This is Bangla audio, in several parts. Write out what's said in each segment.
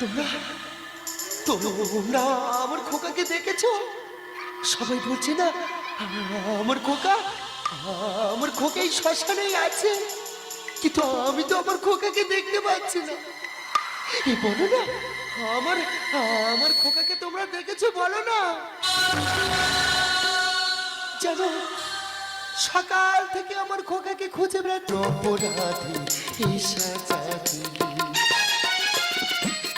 তোমরা তোমরা আমার খোকাকে দেখেছো? সবাই বলছে না আমার খোকা, আমার খোকা এই শ্মশানেই আছে, কিন্তু আমি তো আমার খোকাকে দেখতে পাচ্ছি না। এই বলো না, আমার আমার খোকাকে তোমরা দেখেছো? বলো না। জানো, সকাল থেকে আমার খোকাকে খুঁজে বেড়াচ্ছি। অপরাধী এই সাজাদি,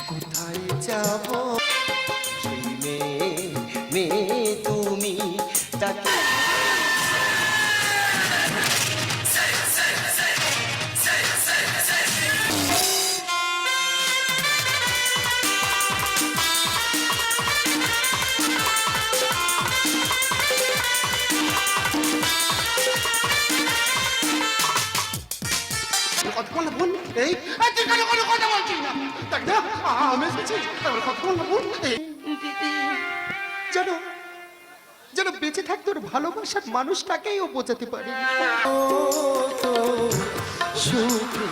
কোথায় যাব? সেই মেয়ে তুমি তাকে কথা বল না বোন। এই তুই কেন কোনো কথা বলছিস না? দেখ না, আমি এসেছি, তারপরে কথা বল না বোন। জানো, যেন বেঁচে থাকতে ওর ভালোবাসার মানুষটাকেই ও বোঝাতে পারে। ও তো সুখে